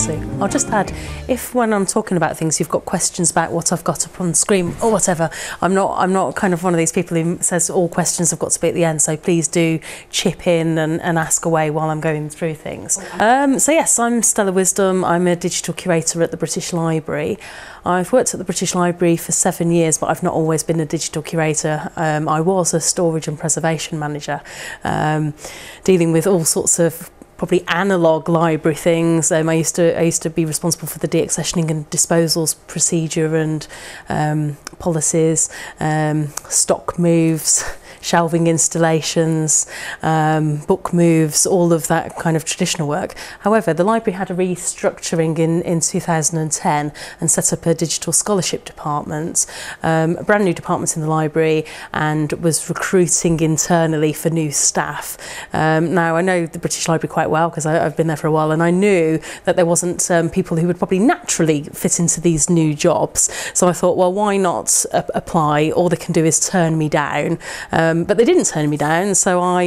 Sue. I'll just add, if when I'm talking about things you've got questions about what I've got up on the screen or whatever, I'm not kind of one of these people who says all questions have got to be at the end, so please do chip in and ask away while I'm going through things. So yes, I'm Stella Wisdom. I'm a digital curator at the British Library. I've worked at the British Library for 7 years, but I've not always been a digital curator. I was a storage and preservation manager, dealing with all sorts of probably analogue library things. I used to be responsible for the deaccessioning and disposals procedure and policies, stock moves, shelving installations, book moves, all of that kind of traditional work. However, the library had a restructuring in 2010 and set up a digital scholarship department, a brand new department in the library, and was recruiting internally for new staff. Now, I know the British Library quite well because I've been there for a while, and I knew that there wasn't people who would probably naturally fit into these new jobs. So I thought, well, why not apply? All they can do is turn me down. But they didn't turn me down, so I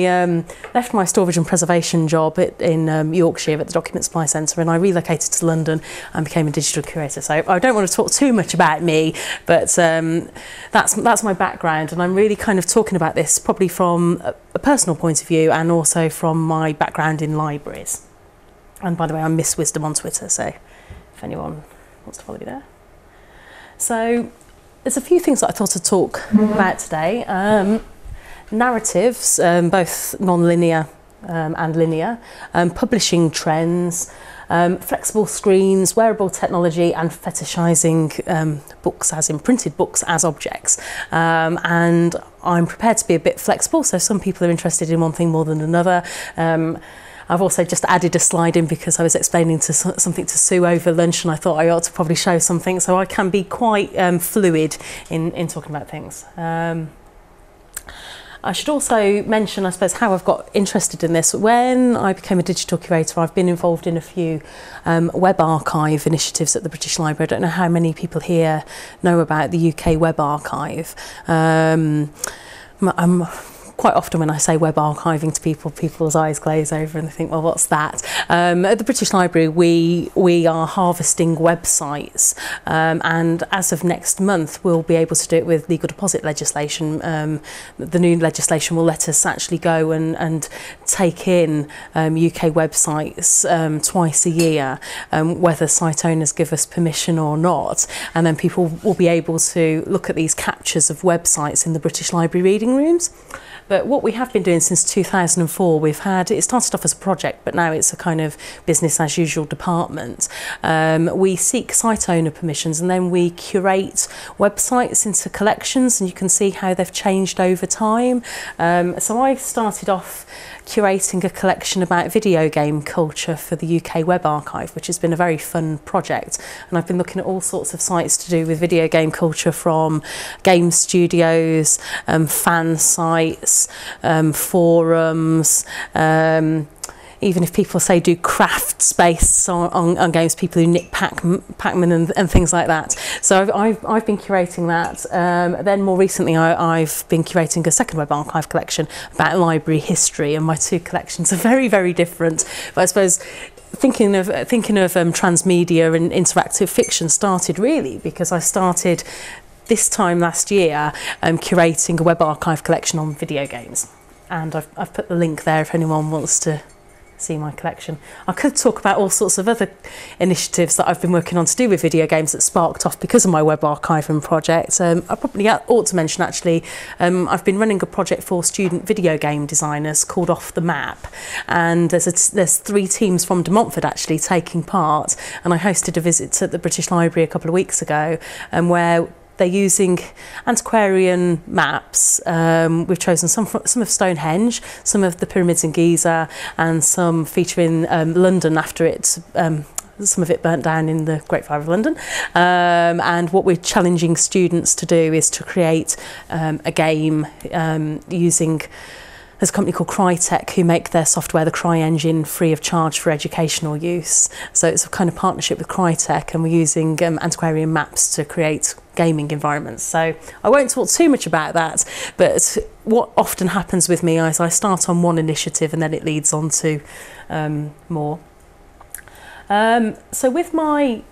left my storage and preservation job in Yorkshire at the Document Supply Centre, and I relocated to London and became a digital curator. So I don't want to talk too much about me, but that's my background, and I'm really kind of talking about this probably from a personal point of view and also from my background in libraries. And by the way, I'm Miss Wisdom on Twitter, so if anyone wants to follow me there. So there's a few things that I thought I'd talk about today. Narratives, both non-linear and linear, publishing trends, flexible screens, wearable technology, and fetishising books, as in printed books, as objects. And I'm prepared to be a bit flexible, so some people are interested in one thing more than another. I've also just added a slide in because I was explaining something to Sue over lunch, and I thought I ought to probably show something, so I can be quite fluid in talking about things. I should also mention, I suppose, how I've got interested in this. When I became a digital curator, I've been involved in a few web archive initiatives at the British Library. I don't know how many people here know about the UK Web Archive. Quite often when I say web archiving to people, people's eyes glaze over and they think, well, what's that? At the British Library, we are harvesting websites, and as of next month, we'll be able to do it with legal deposit legislation. The new legislation will let us actually go and take in UK websites twice a year, whether site owners give us permission or not, and then people will be able to look at these captures of websites in the British Library reading rooms. But what we have been doing since 2004, it started off as a project, but now it's a kind of business as usual department. We seek site owner permissions, and then we curate websites into collections, and you can see how they've changed over time. So I started off curating a collection about video game culture for the UK Web Archive, which has been a very fun project. And I've been looking at all sorts of sites to do with video game culture, from game studios, fan sites, forums, even if people say do crafts based on games, people who knit Pac-Man and things like that. So I've been curating that. Then more recently I've been curating a second web archive collection about library history, and my two collections are very, very different. But I suppose thinking of transmedia and interactive fiction started really because I started this time last year curating a web archive collection on video games, and I've put the link there if anyone wants to see my collection. I could talk about all sorts of other initiatives that I've been working on to do with video games that sparked off because of my web archiving project. I probably ought to mention actually, I've been running a project for student video game designers called Off the Map, and there's 3 teams from De Montfort actually taking part, and I hosted a visit at the British Library a couple of weeks ago, where they're using antiquarian maps. We've chosen some of Stonehenge, some of the pyramids in Giza, and some featuring London after it. Some of it burnt down in the Great Fire of London. And what we're challenging students to do is to create a game using... There's a company called Crytek who make their software, the Cry engine, free of charge for educational use. So it's a kind of partnership with Crytek, and we're using antiquarian maps to create gaming environments. So I won't talk too much about that, but what often happens with me is I start on one initiative and then it leads on to more. So with my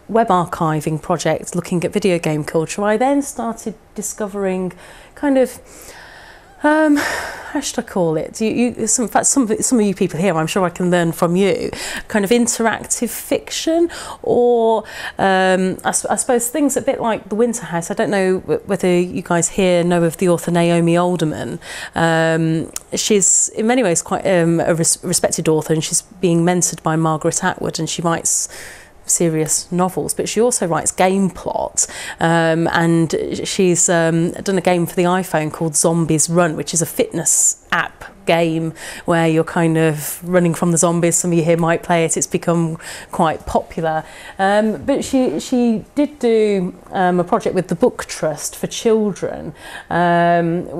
web archiving project looking at video game culture, I then started discovering kind of how should I call it? In fact, some of you people here, I'm sure I can learn from you, kind of interactive fiction, or I suppose things a bit like The Winter House. I don't know whether you guys here know of the author Naomi Alderman. She's in many ways quite a respected author, and she's being mentored by Margaret Atwood, and she writes serious novels, but she also writes game plot, and she's done a game for the iPhone called Zombies Run, which is a fitness app game where you're kind of running from the zombies. Some of you here might play it. It's become quite popular, but she did do a project with the Book Trust for children,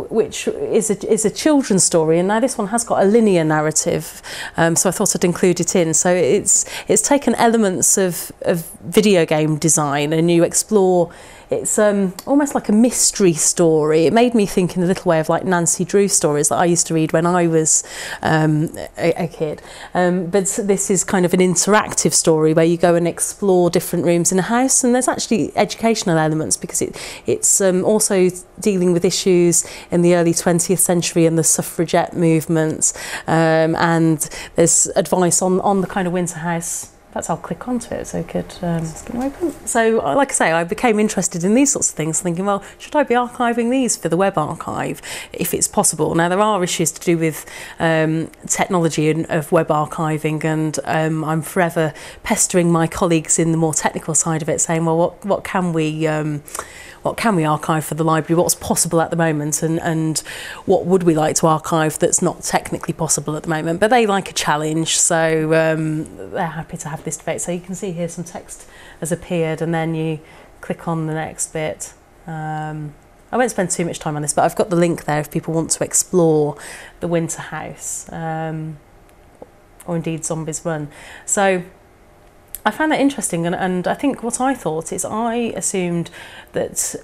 which is a children's story, and now this one has got a linear narrative, so I thought I'd include it in. So it's taken elements of video game design, and you explore. It's almost like a mystery story. It made me think in a little way of like Nancy Drew stories that I used to read when I was a kid. But this is kind of an interactive story where you go and explore different rooms in a house, and there's actually educational elements because it's also dealing with issues in the early 20th century and the suffragette movement, and there's advice on the kind of Winter House. Perhaps I'll click onto it so I could get it open. So, like I say, I became interested in these sorts of things, thinking, well, should I be archiving these for the web archive if it's possible? Now, there are issues to do with technology of web archiving, and I'm forever pestering my colleagues in the more technical side of it, saying, well, what can we archive for the library, what's possible at the moment, and what would we like to archive that's not technically possible at the moment. But they like a challenge, so they're happy to have this debate. So you can see here some text has appeared, and then you click on the next bit. I won't spend too much time on this, but I've got the link there if people want to explore the Winter House, or indeed Zombies Run. So I found that interesting, and I think what I thought is I assumed that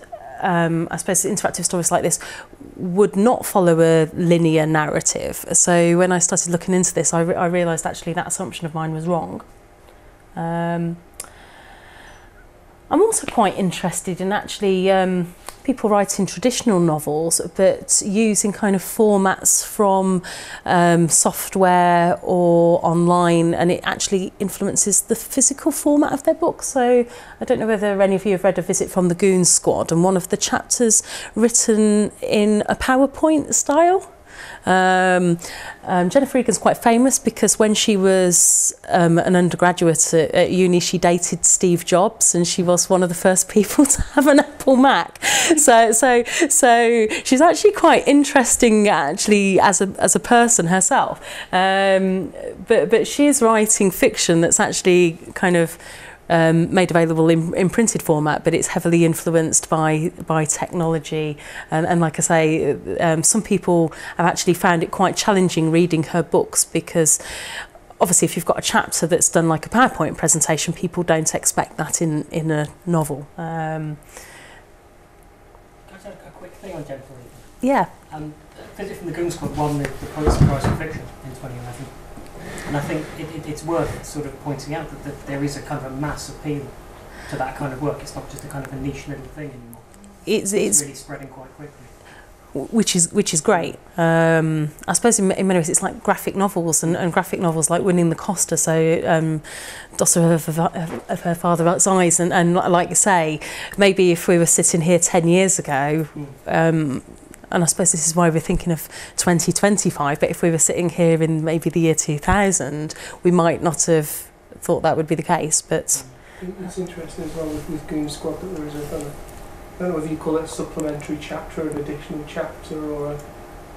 I suppose interactive stories like this would not follow a linear narrative. So when I started looking into this, I realised actually that assumption of mine was wrong. I'm also quite interested in actually people writing traditional novels but using kind of formats from software or online, and it actually influences the physical format of their book. So I don't know whether any of you have read A Visit from the Goon Squad, and one of the chapters written in a PowerPoint style. Jennifer Egan's quite famous because when she was an undergraduate at uni, she dated Steve Jobs, and she was one of the first people to have an Apple Mac. So she's actually quite interesting, actually, as a person herself. But she's writing fiction that's actually kind of made available in printed format, but it's heavily influenced by technology, and like I say, some people have actually found it quite challenging reading her books, because obviously if you've got a chapter that's done like a PowerPoint presentation, people don't expect that in a novel. Can I say a quick thing on Jennifer Egan? Yeah. Visit from the Goon Squad won the Pulitzer Prize for Fiction in 2011. And I think it's worth sort of pointing out that there is a kind of a mass appeal to that kind of work. It's not just a kind of a niche little thing anymore. It's really spreading quite quickly. Which is great. I suppose in many ways it's like graphic novels, and graphic novels like Winning the Costa. So Daughter of Her Father's Eyes, and like you say, maybe if we were sitting here 10 years ago, and I suppose this is why we're thinking of 2025, but if we were sitting here in maybe the year 2000, we might not have thought that would be the case. But it's interesting as well with Goon Squad that there is a kind of, I don't know whether you call it a supplementary chapter, an additional chapter, or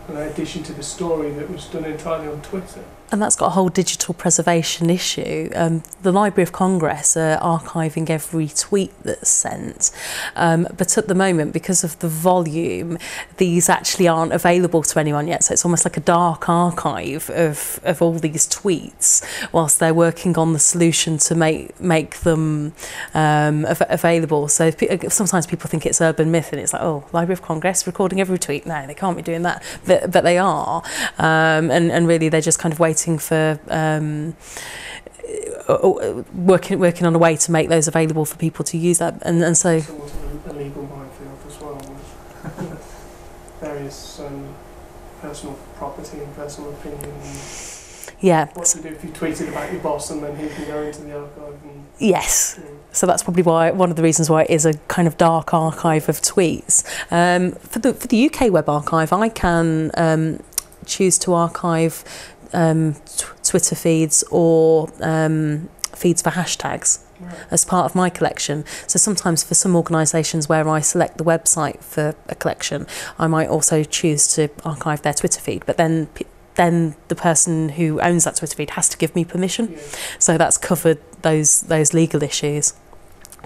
an addition to the story that was done entirely on Twitter. And that's got a whole digital preservation issue. The Library of Congress are archiving every tweet that's sent. But at the moment, because of the volume, these actually aren't available to anyone yet. So it's almost like a dark archive of all these tweets, whilst they're working on the solution to make them available. So sometimes people think it's urban myth, and it's like, oh, Library of Congress recording every tweet. No, they can't be doing that. But they are. And really, they're just kind of waiting for working on a way to make those available for people to use that, and so somewhat of a legal minefield as well, with various personal property and personal opinion. Yeah. What to do if you tweeted about your boss and then he can go into the archive and... Yes. So that's probably why, one of the reasons why it is a kind of dark archive of tweets. For the UK Web Archive, I can choose to archive Twitter feeds or feeds for hashtags as part of my collection. So sometimes for some organisations where I select the website for a collection, I might also choose to archive their Twitter feed, but then the person who owns that Twitter feed has to give me permission. Yeah. So that's covered those legal issues.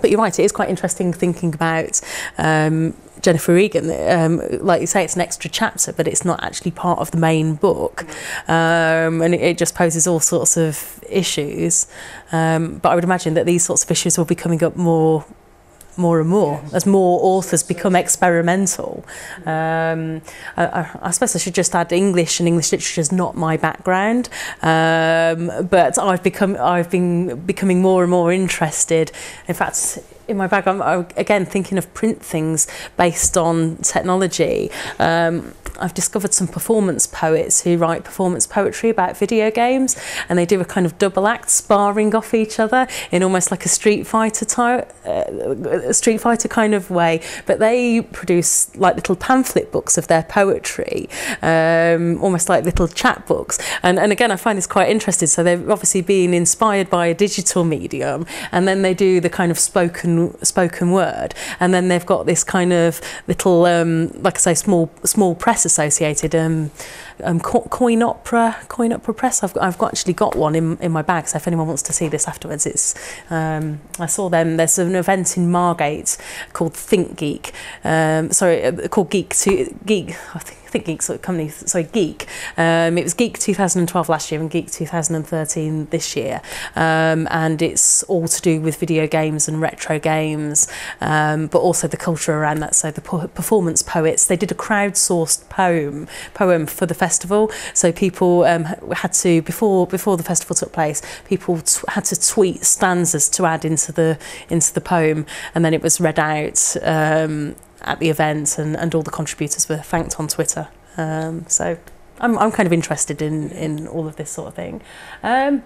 But you're right, it is quite interesting thinking about Jennifer Egan. Like you say, it's an extra chapter, but it's not actually part of the main book. And it just poses all sorts of issues. But I would imagine that these sorts of issues will be coming up more and more as more authors become experimental. I suppose I should just add English, and English literature is not my background, but I've been becoming more and more interested. In fact, in my bag, I'm again thinking of print things based on technology. I've discovered some performance poets who write performance poetry about video games, and they do a kind of double act sparring off each other in almost like a Street Fighter kind of way. But they produce like little pamphlet books of their poetry, almost like little chat books. And again, I find this quite interesting. So they're obviously being inspired by a digital medium, and then they do the kind of spoken word, and then they've got this kind of little like I say, small press associated coin opera press. I've actually got one in my bag, so if anyone wants to see this afterwards, it's I saw them. There's an event in Margate called Think Geek, called Geek. I think Geek's company, sorry, Geek. It was Geek 2012 last year and Geek 2013 this year. And it's all to do with video games and retro games, but also the culture around that. So the performance poets, they did a crowdsourced poem for the festival. So people had to, before the festival took place, people had to tweet stanzas to add into the poem, and then it was read out at the event, and all the contributors were thanked on Twitter. So I'm kind of interested in all of this sort of thing.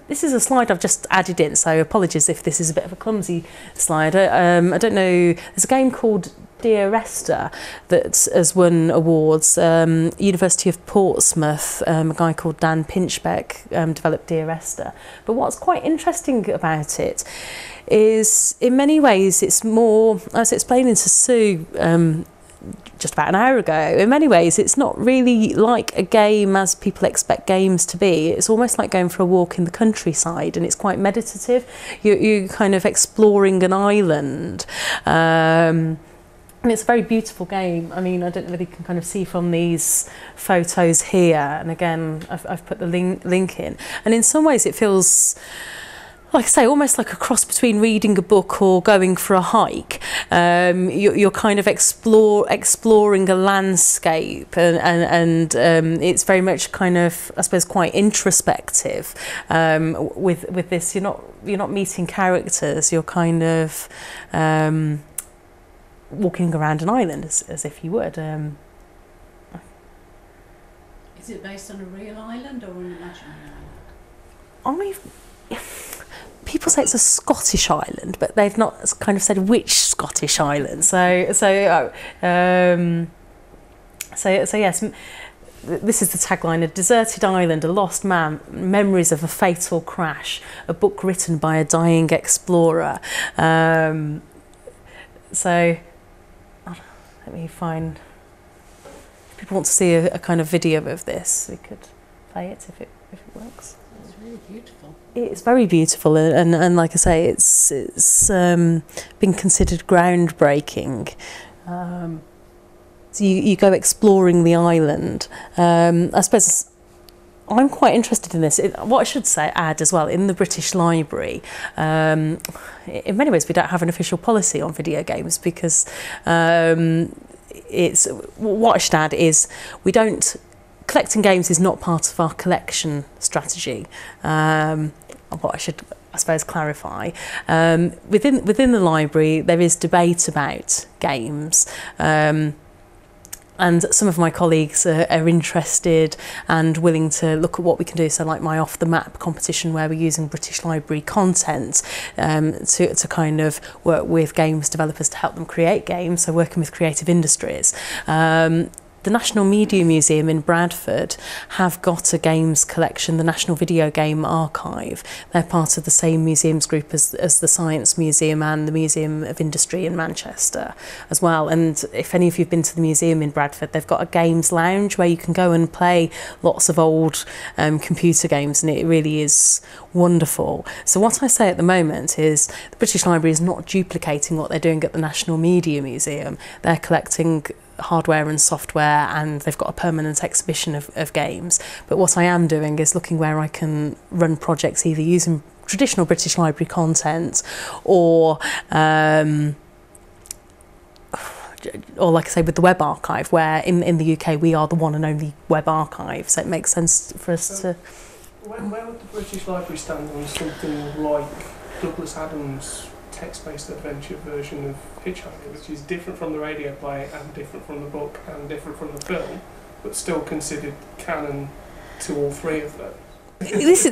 This is a slide I've just added in, so apologies if this is a bit of a clumsy slide. I don't know, there's a game called Dear Esther that has won awards. University of Portsmouth, a guy called Dan Pinchbeck developed Dear Esther. But what's quite interesting about it is, in many ways, it's more, I was explaining to Sue just about an hour ago, in many ways it's not really like a game as people expect games to be. It's almost like going for a walk in the countryside, and it's quite meditative. You're kind of exploring an island. And it's a very beautiful game. I mean, I don't know whether you can kind of see from these photos here, and again I've put the link in, and in some ways it feels, like I say, almost like a cross between reading a book or going for a hike. You're kind of exploring a landscape, and it's very much kind of, I suppose, quite introspective. With this, you're not meeting characters. You're kind of walking around an island as if you would. Is it based on a real island or an imaginary island? People say it's a Scottish island, but they've not kind of said which Scottish island. So yes, this is the tagline: a deserted island, a lost man, memories of a fatal crash, a book written by a dying explorer. So let me find, if people want to see a kind of video of this, we could play it if it works. It's really beautiful. It's very beautiful, and like I say, it's been considered groundbreaking. So you go exploring the island. I suppose I'm quite interested in this. What I should add as well, in the British Library, in many ways we don't have an official policy on video games, because it's, what I should add is, collecting games is not part of our collection strategy. What I should I suppose, clarify. Within the library, there is debate about games. And some of my colleagues are interested and willing to look at what we can do. So like my Off the Map competition, where we're using British Library content to kind of work with games developers to help them create games, so working with creative industries. The National Media Museum in Bradford have got a games collection, the National Video Game Archive. They're part of the same museums group as the Science Museum and the Museum of Industry in Manchester as well. And if any of you have been to the museum in Bradford, they've got a games lounge where you can go and play lots of old computer games, and it really is wonderful. So what I say at the moment is the British Library is not duplicating what they're doing at the National Media Museum. They're collecting hardware and software, and they've got a permanent exhibition of games. But what I am doing is looking where I can run projects either using traditional British Library content or like I say, with the web archive, where in the UK we are the one and only web archive, so it makes sense for us to... Where would the British Library stand on something like Douglas Adams' text-based adventure version of Hitchhiker, which is different from the radio play and different from the book and different from the film, but still considered canon to all three of them? This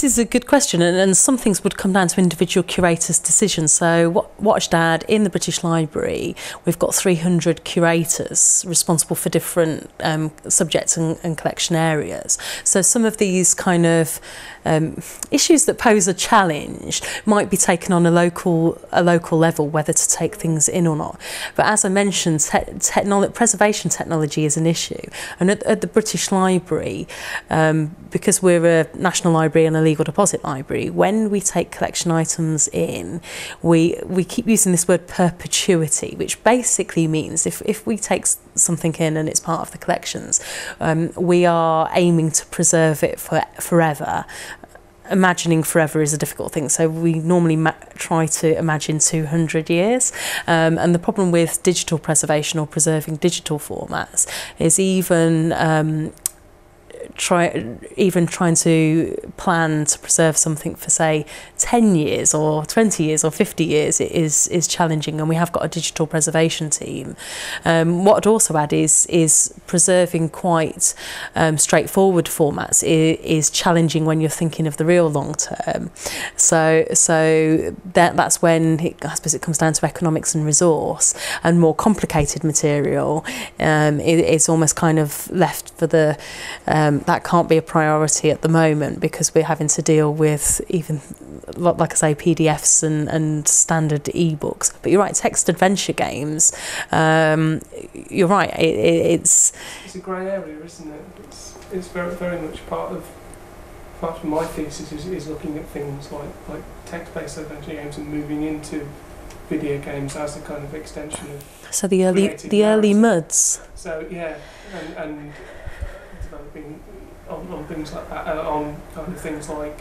is a good question, and some things would come down to individual curators' decisions. So Watchdad, in the British Library, we've got 300 curators responsible for different subjects and collection areas. So some of these kind of issues that pose a challenge might be taken on a local level, whether to take things in or not. But as I mentioned, preservation technology is an issue, and at the British Library, because we're a national library and a legal deposit library, when we take collection items in, we keep using this word perpetuity, which basically means if we take something in and it's part of the collections, we are aiming to preserve it forever. Imagining forever is a difficult thing, so we normally try to imagine 200 years. And the problem with digital preservation or preserving digital formats is even trying to plan to preserve something for, say, 10 years or 20 years or 50 years is challenging, and we have got a digital preservation team. What I'd also add is preserving quite straightforward formats is challenging when you're thinking of the real long term. So that's when I suppose it comes down to economics and resource, and more complicated material is almost kind of left for the that can't be a priority at the moment, because we're having to deal with even, like I say, PDFs and standard ebooks. But you're right, text adventure games, you're right, it's a grey area, isn't it? It's very, very much part of my thesis is looking at things like text-based adventure games and moving into video games as a kind of extension of the early MUDs. So yeah, and developing on things like that, on kind of things like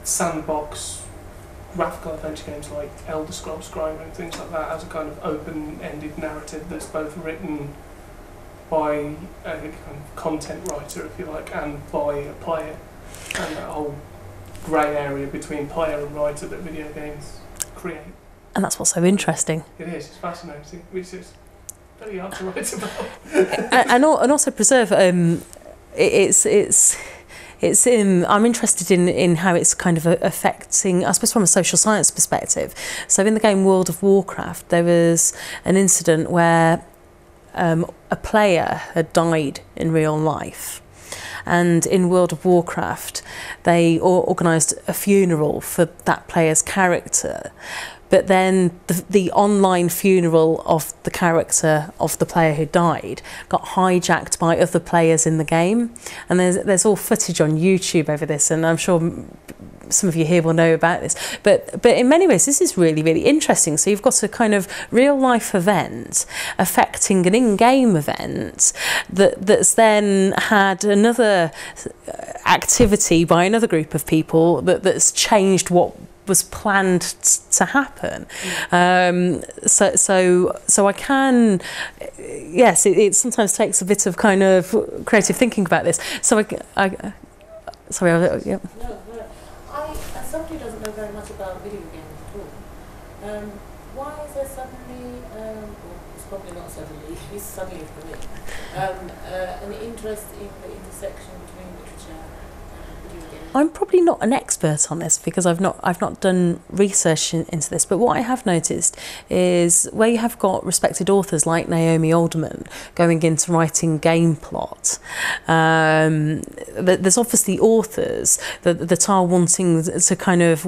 sandbox graphical adventure games like Elder Scrolls Skyrim and things like that, as a kind of open-ended narrative that's both written by a kind of content writer, if you like, and by a player, and that whole grey area between player and writer that video games create. And that's what's so interesting. It is, it's fascinating, which is very hard to write about. and also preserve, I'm interested in how it's kind of affecting, I suppose, from a social science perspective. So in the game World of Warcraft, there was an incident where a player had died in real life. And in World of Warcraft, they organised a funeral for that player's character. But then the online funeral of the character of the player who died got hijacked by other players in the game. And there's all footage on YouTube over this, and I'm sure some of you here will know about this. But in many ways, this is really, really interesting. So you've got a kind of real-life event affecting an in-game event that's then had another activity by another group of people that's changed what was planned to happen. So I can, yes, it sometimes takes a bit of kind of creative thinking about this. So I Why is there suddenly, well, it's probably not suddenly, it's suddenly for me, an interest in the intersection between literature and video games? I'm probably not an expert on this because I've not done research into this, but what I have noticed is where you have got respected authors like Naomi Alderman going into writing game plot, there's obviously authors that are wanting to kind of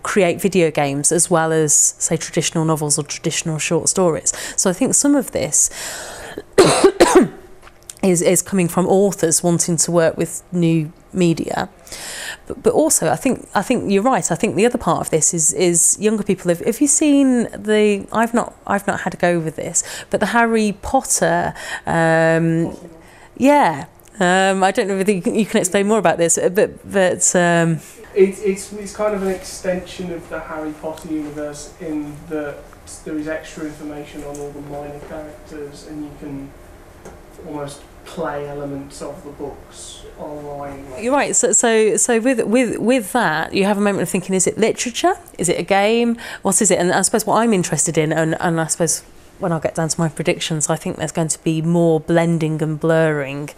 create video games as well as, say, traditional novels or traditional short stories. So I think some of this is coming from authors wanting to work with new media, but also I think you're right. I think the other part of this is younger people. Have you seen the? I've not had a go with this, but the Harry Potter. Yeah. I don't know whether you can explain more about this, but It's kind of an extension of the Harry Potter universe in that there is extra information on all the minor characters, and you can almost play elements of the books online. You're right. So with that, you have a moment of thinking: is it literature? Is it a game? What is it? And I suppose what I'm interested in, and I suppose when I get down to my predictions, I think there's going to be more blending and blurring.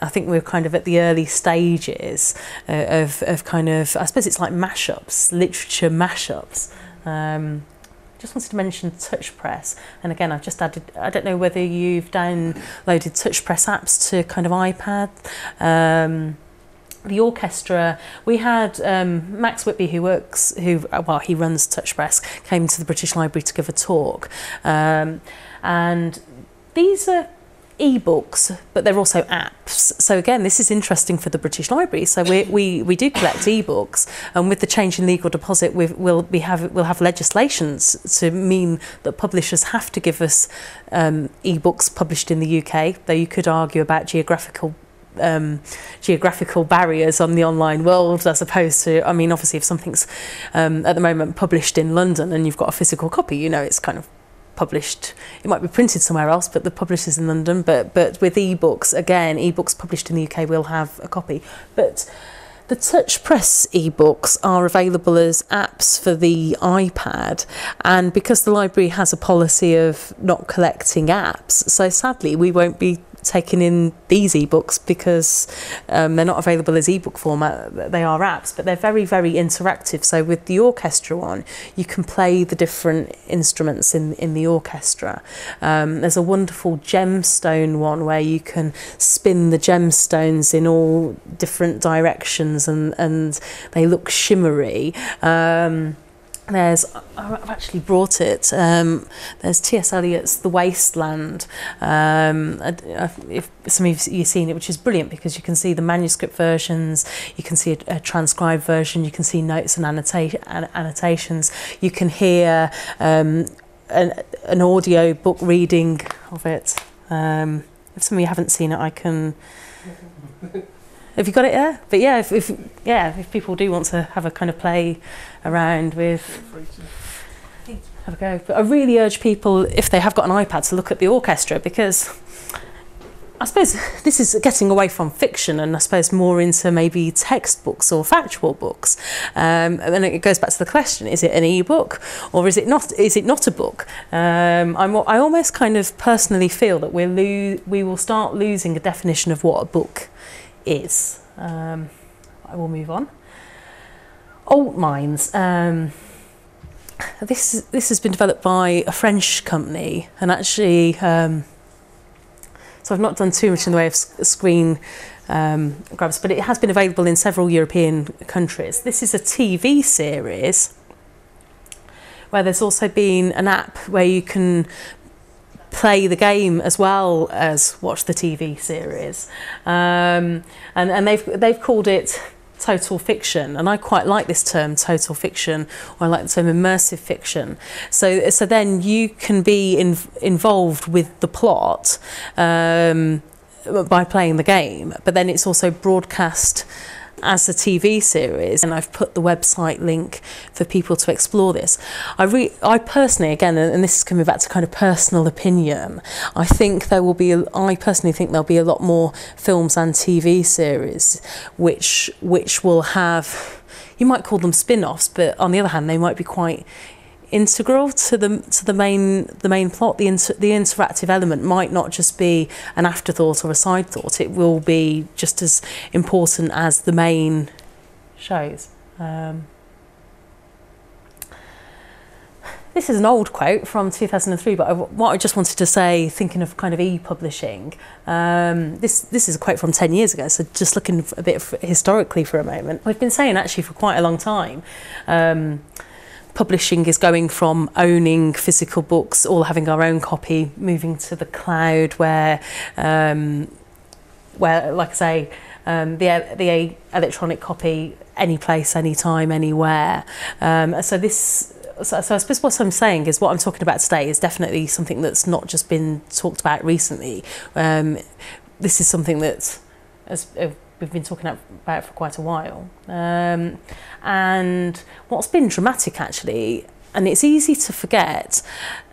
I think we're kind of at the early stages of kind of, I suppose it's like mashups, literature mashups. Just wanted to mention TouchPress, and again I've just added, I don't know whether you've downloaded TouchPress apps to kind of iPad. The orchestra, we had Max Whitby, he runs TouchPress, came to the British Library to give a talk, and these are e-books, but they're also apps. So again, this is interesting for the British Library. So we do collect e-books, and with the change in legal deposit, we'll have legislations to mean that publishers have to give us e-books published in the UK. Though you could argue about geographical barriers on the online world, as opposed to, I mean, obviously if something's at the moment published in London and you've got a physical copy, you know, it's kind of published, it might be printed somewhere else, but the publisher's in London. But with ebooks, again, ebooks published in the UK will have a copy. But the TouchPress ebooks are available as apps for the iPad, and because the library has a policy of not collecting apps, so sadly we won't be taking in these ebooks because they're not available as ebook format. They are apps, but they're very, very interactive. So with the orchestra one, you can play the different instruments in the orchestra. There's a wonderful gemstone one where you can spin the gemstones in all different directions, and they look shimmery. I've actually brought it. There's T.S. Eliot's The Wasteland. If some of you've seen it, which is brilliant because you can see the manuscript versions, you can see a transcribed version, you can see notes and annotations, you can hear an audio book reading of it. If some of you haven't seen it, I can. Have you got it there? But yeah, if people do want to have a kind of play around with, have a go. But I really urge people, if they have got an iPad, to look at the orchestra, because I suppose this is getting away from fiction and I suppose more into maybe textbooks or factual books. And then it goes back to the question: is it an e-book or is it not? Is it not a book? I almost kind of personally feel that we will start losing a definition of what a book is. I will move on. Alt mines. This has been developed by a French company, and actually, so I've not done too much in the way of screen grabs, but it has been available in several European countries. This is a TV series where there's also been an app where you can play the game as well as watch the TV series, and they've called it total fiction, and I quite like this term, total fiction, or I like the term immersive fiction. So then you can be involved with the plot by playing the game, but then it's also broadcast as a TV series, and I've put the website link for people to explore this. I personally, again, and this is coming back to kind of personal opinion, I personally think there'll be a lot more films and TV series which will have, you might call them spin-offs, but on the other hand they might be quite integral to the main plot. The interactive element might not just be an afterthought or a side thought. It will be just as important as the main shows. This is an old quote from 2003, but what I just wanted to say, thinking of kind of e-publishing, this is a quote from 10 years ago, so just looking a bit historically for a moment. We've been saying actually for quite a long time, publishing is going from owning physical books, all having our own copy, moving to the cloud where like I say, the electronic copy, any place, anytime, anywhere. So I suppose what I'm saying is what I'm talking about today is definitely something that's not just been talked about recently. This is something that we've been talking about for quite a while. And what's been dramatic actually, and it's easy to forget,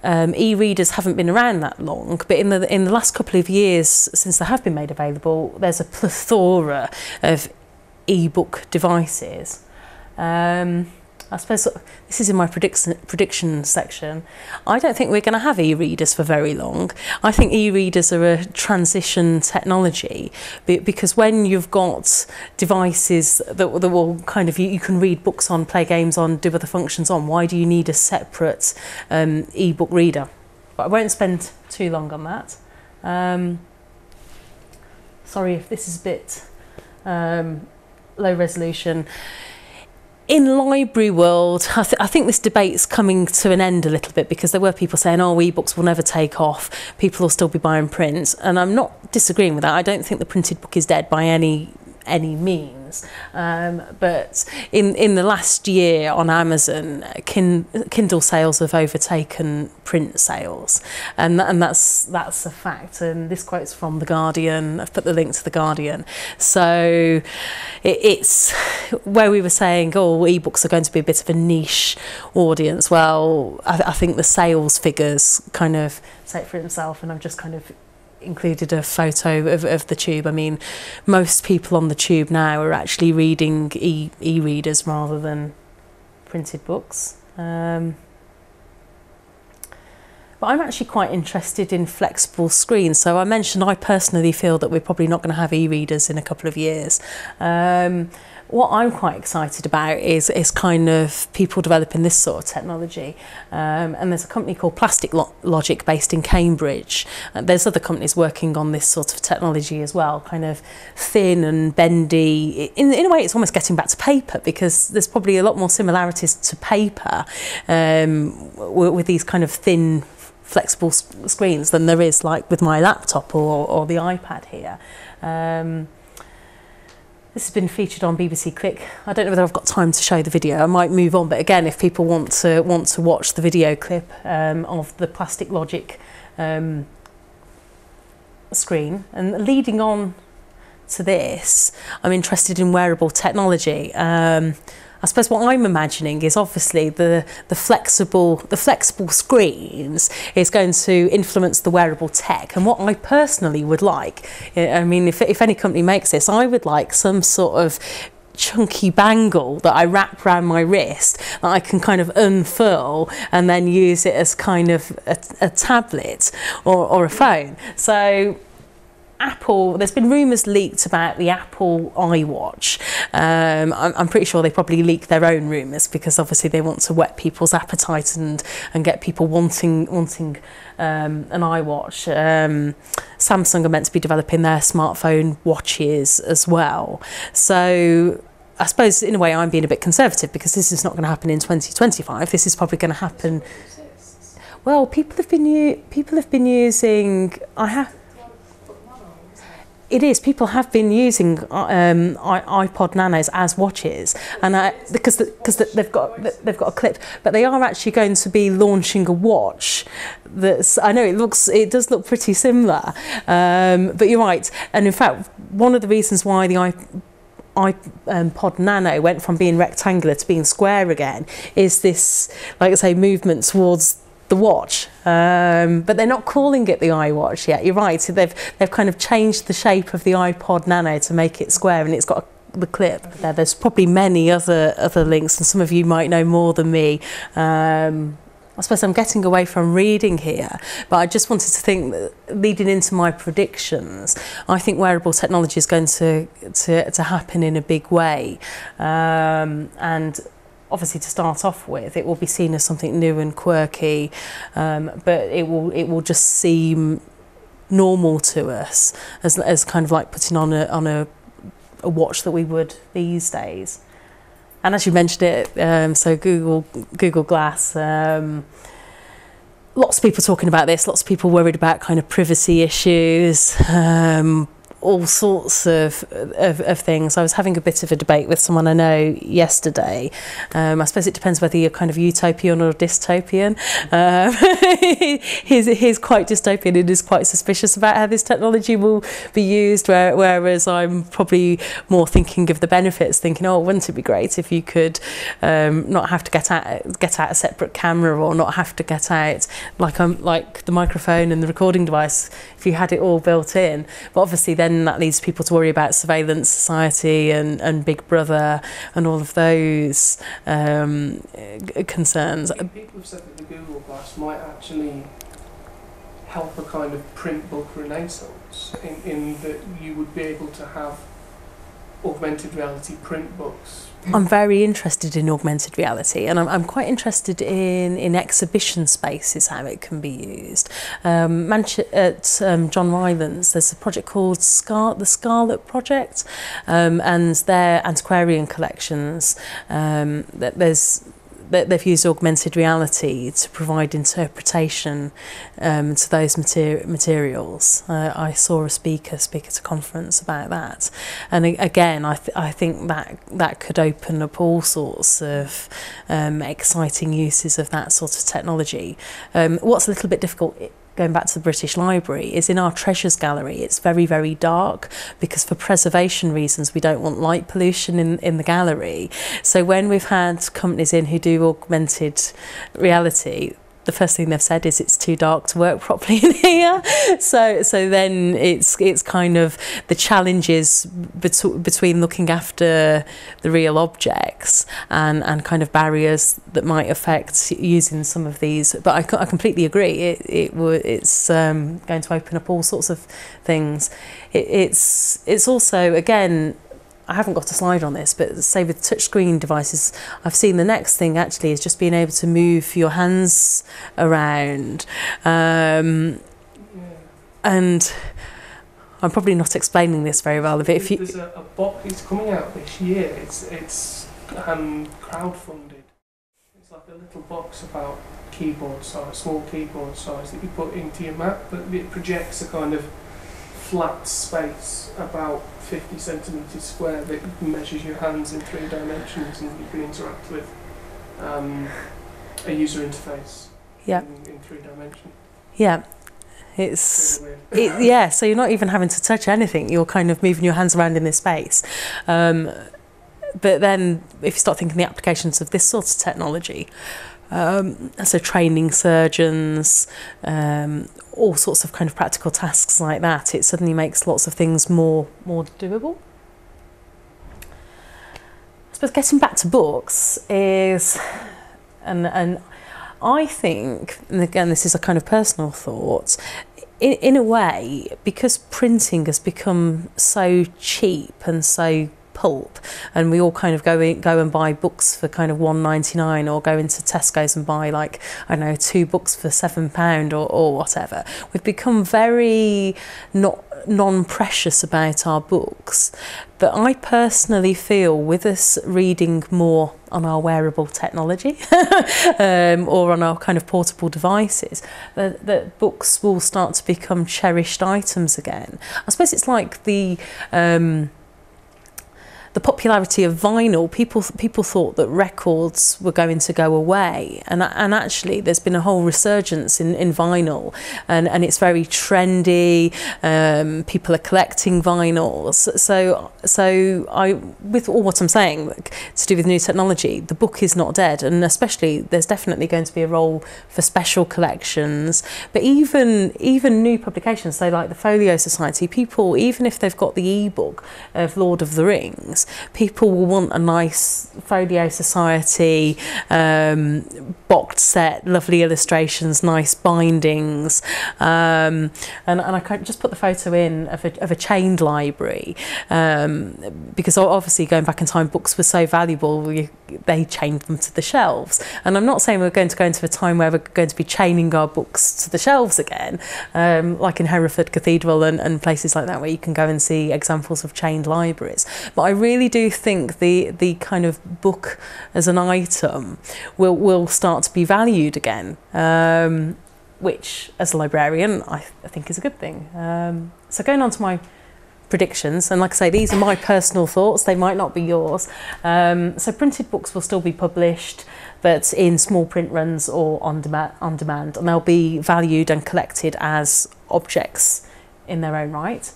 e-readers haven't been around that long, but in the last couple of years since they have been made available, there's a plethora of e-book devices. I suppose this is in my prediction section. I don't think we're going to have e-readers for very long. I think e-readers are a transition technology because when you've got devices that will kind of, you can read books on, play games on, do other functions on, why do you need a separate e-book reader? But I won't spend too long on that. Sorry if this is a bit low resolution. In library world, I think this debate's coming to an end a little bit because there were people saying, oh, e-books will never take off, people will still be buying print, and I'm not disagreeing with that. I don't think the printed book is dead by any means, but in the last year on Amazon, Kindle sales have overtaken print sales, and that's a fact. And this quote's from The Guardian. I've put the link to The Guardian. So it's where we were saying, oh, ebooks are going to be a bit of a niche audience. Well, I think the sales figures kind of say it for itself, and I've just kind of included a photo of the tube. I mean, most people on the tube now are actually reading e-readers rather than printed books. But I'm actually quite interested in flexible screens. So I mentioned I personally feel that we're probably not going to have e-readers in a couple of years. What I'm quite excited about is kind of people developing this sort of technology. And there's a company called Plastic Logic based in Cambridge. There's other companies working on this sort of technology as well, kind of thin and bendy. In a way, it's almost getting back to paper because there's probably a lot more similarities to paper with these kind of thin, flexible screens than there is like with my laptop or the iPad here. This has been featured on BBC Click. I don't know whether I've got time to show the video. I might move on, but again, if people want to watch the video clip of the Plastic Logic screen, and leading on to this, I'm interested in wearable technology. I suppose what I'm imagining is obviously the flexible screens is going to influence the wearable tech. And what I personally would like, I mean, if any company makes this, I would like some sort of chunky bangle that I wrap around my wrist that I can kind of unfurl and then use it as kind of a tablet or a phone. So Apple, there's been rumours leaked about the Apple iWatch. I'm pretty sure they probably leak their own rumours because obviously they want to whet people's appetite and get people wanting an iWatch. Samsung are meant to be developing their smartphone watches as well. So I suppose in a way I'm being a bit conservative because this is not going to happen in 2025. This is probably going to happen. Well, people have been using. It is. People have been using iPod Nanos as watches, and because they've got a clip, but they are actually going to be launching a watch. That's, I know it does look pretty similar, but you're right. And in fact, one of the reasons why the iPod Nano went from being rectangular to being square again is this, like I say, movement towards the watch, but they're not calling it the iWatch yet. You're right. So they've kind of changed the shape of the iPod Nano to make it square, and it's got the clip. There's probably many other links, and some of you might know more than me. I suppose I'm getting away from reading here, but I just wanted to think that leading into my predictions, I think wearable technology is going to happen in a big way, and obviously to start off with, it will be seen as something new and quirky, but it will just seem normal to us as kind of like putting on a watch that we would these days. And as you mentioned it, so Google Glass, lots of people talking about this, lots of people worried about kind of privacy issues, all sorts of things. I was having a bit of a debate with someone I know yesterday. I suppose it depends whether you're kind of utopian or dystopian. He's quite dystopian and is quite suspicious about how this technology will be used, whereas I'm probably more thinking of the benefits, thinking, oh, wouldn't it be great if you could not have to get out a separate camera, or not have to get out like the microphone and the recording device, if you had it all built in. But obviously then that leads people to worry about surveillance society and Big Brother and all of those concerns. People have said that the Google Glass might actually help a kind of print book renaissance, in that you would be able to have augmented reality print books. I'm very interested in augmented reality, and I'm quite interested in exhibition spaces, how it can be used. At John Rylands, there's a project called the CILIP project, and their antiquarian collections, they've used augmented reality to provide interpretation to those materials. I saw a speaker speak at a conference about that, and again I think that could open up all sorts of exciting uses of that sort of technology. What's a little bit difficult, going back to the British Library, is in our treasures gallery it's very, very dark, because for preservation reasons we don't want light pollution in the gallery. So when we've had companies in who do augmented reality, the first thing they've said is it's too dark to work properly in here. So then it's kind of the challenges between looking after the real objects and kind of barriers that might affect using some of these. But I completely agree. It's going to open up all sorts of things. It's also, again, I haven't got a slide on this, but say with touchscreen devices, I've seen the next thing actually is just being able to move your hands around. And I'm probably not explaining this very well. But if you, there's a box, it's coming out this year. It's crowdfunded. It's like a little box about keyboard size, small keyboard size, that you put into your Mac, but it projects a kind of flat space about 50 centimetres square that measures your hands in 3 dimensions, and you can interact with a user interface in 3 dimensions. Yeah. It's really weird. So you're not even having to touch anything, you're kind of moving your hands around in this space. But then if you start thinking the applications of this sort of technology, so training surgeons, all sorts of kind of practical tasks like that, it suddenly makes lots of things more doable. I suppose getting back to books is, and I think, and again this is a kind of personal thought, in a way, because printing has become so cheap and so pulp, and we all kind of go and buy books for kind of £1.99, or go into Tesco's and buy, like, I don't know, 2 books for £7 or whatever. We've become very non-precious about our books. But I personally feel, with us reading more on our wearable technology or on our kind of portable devices, that books will start to become cherished items again. I suppose it's like the popularity of vinyl. People thought that records were going to go away, and actually there's been a whole resurgence in vinyl, and it's very trendy. People are collecting vinyls. So I, with all what I'm saying, like, to do with new technology, the book is not dead, and especially there's definitely going to be a role for special collections. But even new publications, so like the Folio Society, people, even if they've got the ebook of Lord of the Rings, people will want a nice Folio Society boxed set, lovely illustrations, nice bindings, and I can just put the photo in of a chained library, because obviously going back in time, books were so valuable, they chained them to the shelves. And I'm not saying we're going to go into a time where we're going to be chaining our books to the shelves again, like in Hereford Cathedral and places like that, where you can go and see examples of chained libraries. But I really do think the kind of book as an item will start to be valued again, which as a librarian I think is a good thing. So going on to my predictions, and like I say, these are my personal thoughts, they might not be yours. So printed books will still be published, but in small print runs or on demand, and they'll be valued and collected as objects in their own right.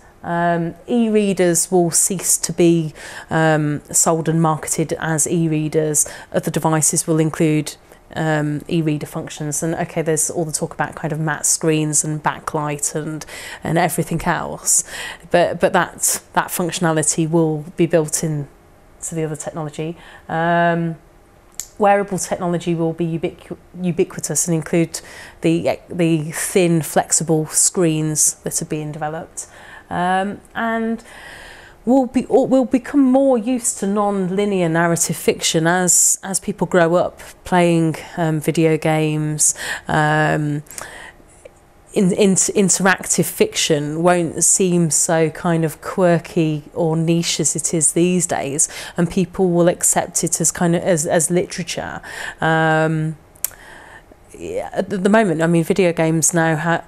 E-readers will cease to be sold and marketed as e-readers. Other devices will include e-reader functions, and okay, there's all the talk about kind of matte screens and backlight and everything else, but that functionality will be built in to the other technology. Wearable technology will be ubiquitous and include the thin, flexible screens that are being developed, and we'll become more used to non-linear narrative fiction as people grow up playing video games. Interactive fiction won't seem so kind of quirky or niche as it is these days, and people will accept it as kind of as literature. At the moment, I mean, video games now have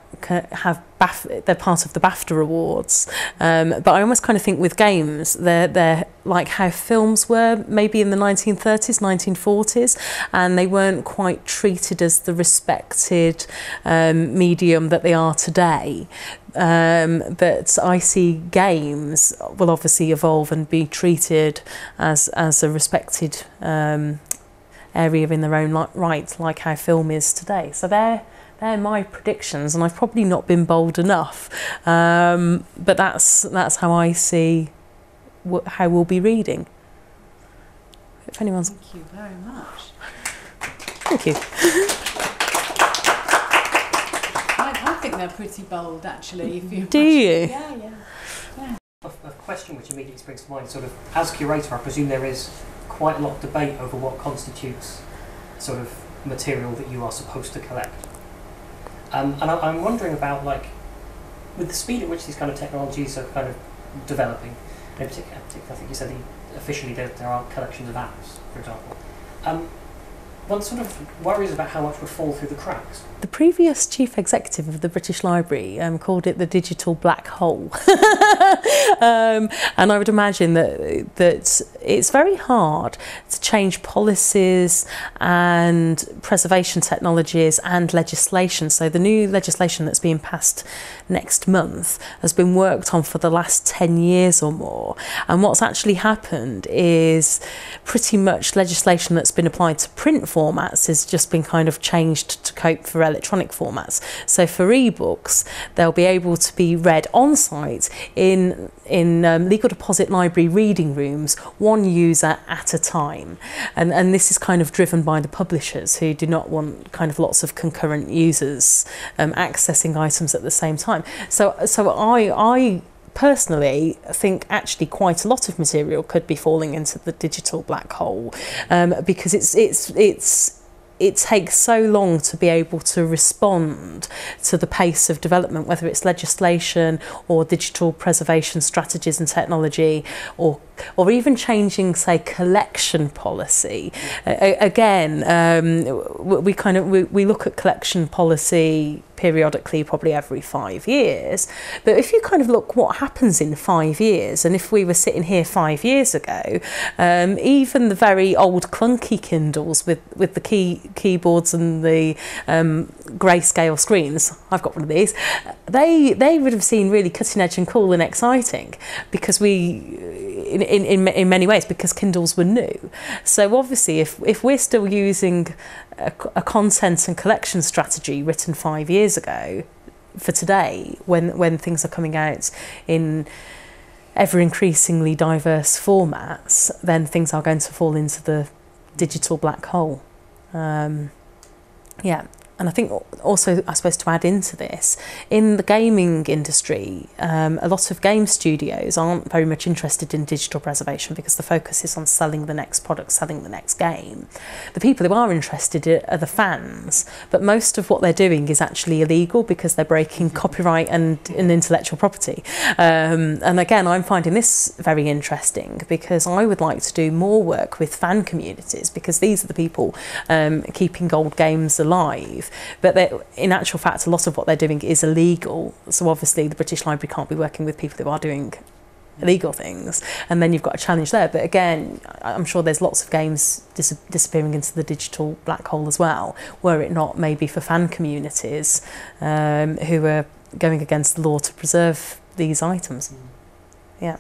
they're part of the BAFTA awards, but I almost kind of think with games they're like how films were maybe in the 1930s, 1940s, and they weren't quite treated as the respected medium that they are today. But I see games will obviously evolve and be treated as a respected area in their own right, like how film is today. So they're my predictions, and I've probably not been bold enough, but that's how I see how we'll be reading. If anyone's... Thank you very much. Thank you. I think they're pretty bold, actually. If you Do you? Yeah. A question which immediately springs to mind, sort of, as curator, I presume there is quite a lot of debate over what constitutes sort of material that you are supposed to collect. And I'm wondering about, like, with the speed at which these kind of technologies are kind of developing, in particular I think you said officially there are collections of apps, for example. One sort of worries about how much would fall through the cracks. The previous chief executive of the British Library called it the digital black hole. And I would imagine that it's very hard to change policies and preservation technologies and legislation. So the new legislation that's being passed next month has been worked on for the last 10 years or more. And what's actually happened is pretty much legislation that's been applied to print formats has just been kind of changed to cope for electronic formats. So for ebooks, they'll be able to be read on site in legal deposit library reading rooms, one user at a time. And this is kind of driven by the publishers, who do not want kind of lots of concurrent users accessing items at the same time. So I personally think actually quite a lot of material could be falling into the digital black hole, because it takes so long to be able to respond to the pace of development, whether it's legislation or digital preservation strategies and technology, or even changing, say, collection policy. Again, we look at collection policy periodically, probably every 5 years. But if you kind of look what happens in 5 years, and if we were sitting here 5 years ago, even the very old clunky Kindles with the keyboards and the grayscale screens, I've got one of these, they would have seemed really cutting edge and cool and exciting, because in many ways, because Kindles were new. So obviously if we're still using a content and collection strategy written 5 years ago for today, when things are coming out in ever increasingly diverse formats, then things are going to fall into the digital black hole. Yeah. And I think also, I suppose, to add into this, in the gaming industry, a lot of game studios aren't very much interested in digital preservation because the focus is on selling the next product, selling the next game. The people who are interested are the fans, but most of what they're doing is actually illegal because they're breaking copyright and intellectual property. And again, I'm finding this very interesting because I would like to do more work with fan communities, because these are the people keeping old games alive. But in actual fact, a lot of what they're doing is illegal. So obviously the British Library can't be working with people who are doing illegal things. And then you've got a challenge there. But again, I'm sure there's lots of games disappearing into the digital black hole as well, were it not maybe for fan communities who are going against the law to preserve these items. Yeah.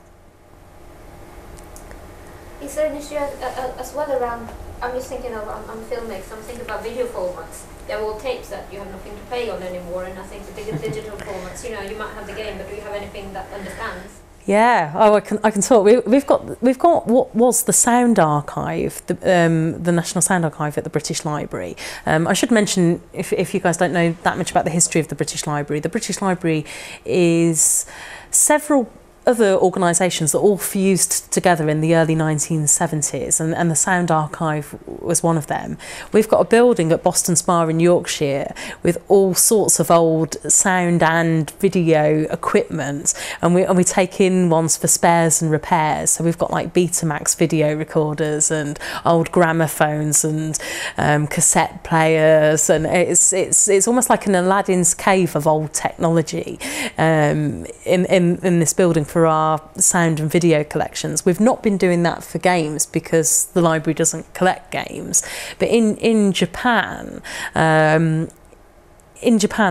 Is there an issue as well around, I'm just thinking of, I'm filmmakers, I'm thinking about video formats. They're all tapes that you have nothing to play on anymore, and I think the bigger digital formats, you know, you might have the game, but do you have anything that understands? Yeah, I can talk. We've got what was the Sound Archive, the National Sound Archive at the British Library. I should mention, if you guys don't know that much about the history of the British Library is several other organisations that all fused together in the early 1970s, and the Sound Archive was one of them. We've got a building at Boston Spa in Yorkshire with all sorts of old sound and video equipment, and we take in ones for spares and repairs. So we've got like Betamax video recorders and old gramophones and cassette players, and it's almost like an Aladdin's cave of old technology in this building for our sound and video collections. We've not been doing that for games because the library doesn't collect games, but in Japan,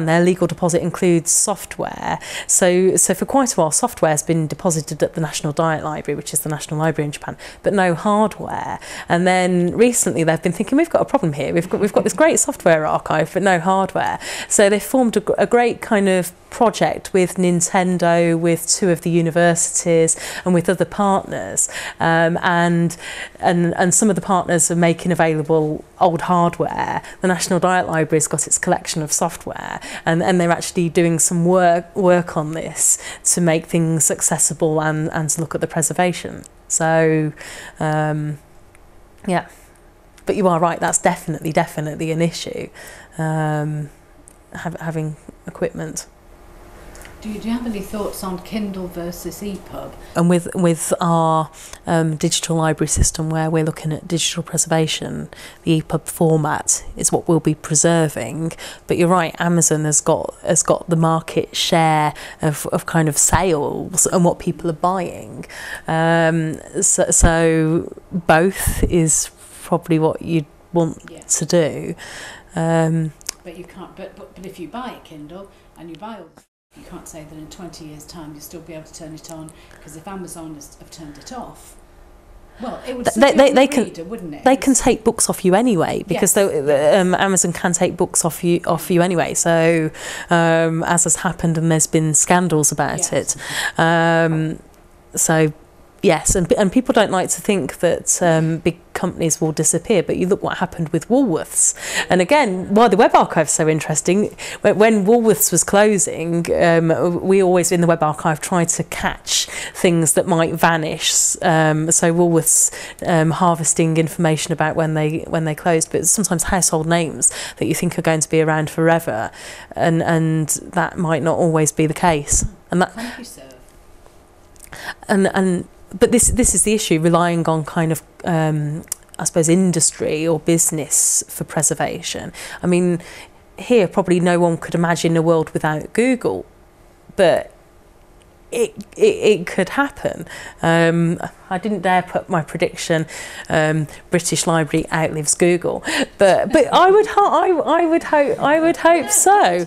their legal deposit includes software. So for quite a while, software has been deposited at the National Diet Library, which is the national library in Japan, but no hardware. And then recently they've been thinking, we've got a problem here. We've got this great software archive, but no hardware. So they formed a great kind of project with Nintendo, with two of the universities, and with other partners. And some of the partners are making available old hardware. The National Diet Library's got its collection of software, and they're actually doing some work on this to make things accessible and to look at the preservation. So yeah, but you are right, that's definitely an issue, having equipment. Do you have any thoughts on Kindle versus EPUB? And with our digital library system, where we're looking at digital preservation, the EPUB format is what we'll be preserving. But you're right, Amazon has got the market share of kind of sales and what people are buying. So both is probably what you'd want to do. But you can't. But if you buy a Kindle and you buy all the, you can't say that in 20 years' time you'll still be able to turn it on, because if Amazon have turned it off, well, it would they can, reader, wouldn't it? They can take books off you anyway, because Amazon can take books off you anyway. So as has happened, and there's been scandals about it. So yes, and people don't like to think that big companies will disappear, but you look what happened with Woolworths. And again, why the Web Archive is so interesting, when Woolworths was closing, we always in the Web Archive tried to catch things that might vanish. So Woolworths harvesting information about when they closed, but sometimes household names that you think are going to be around forever, and that might not always be the case. And that, but this is the issue, relying on kind of I suppose industry or business for preservation. I mean, here probably no one could imagine a world without Google, but it could happen. I didn't dare put my prediction, British Library outlives Google, but I would hope so.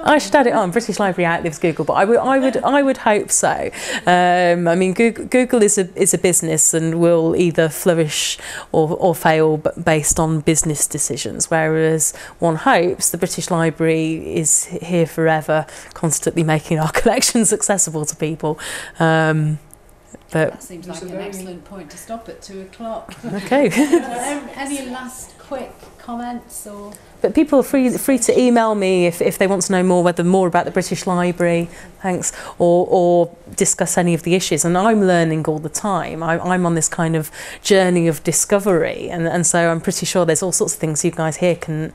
I should add it on. British Library outlives Google, but I would hope so. I mean, Google is a business and will either flourish or fail based on business decisions, whereas one hopes the British Library is here forever, constantly making our collections accessible to people. But That seems like an excellent point to stop at 2 o'clock. okay. Any last quick comments or? But people are free to email me if they want to know more about the British Library, thanks, or discuss any of the issues. And I'm learning all the time. I'm on this kind of journey of discovery, and so I'm pretty sure there's all sorts of things you guys here can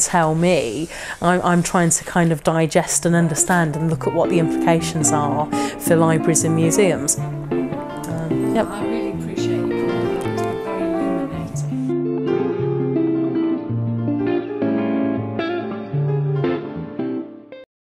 tell me. I'm trying to kind of digest and understand and look at what the implications are for libraries and museums. Yep. I really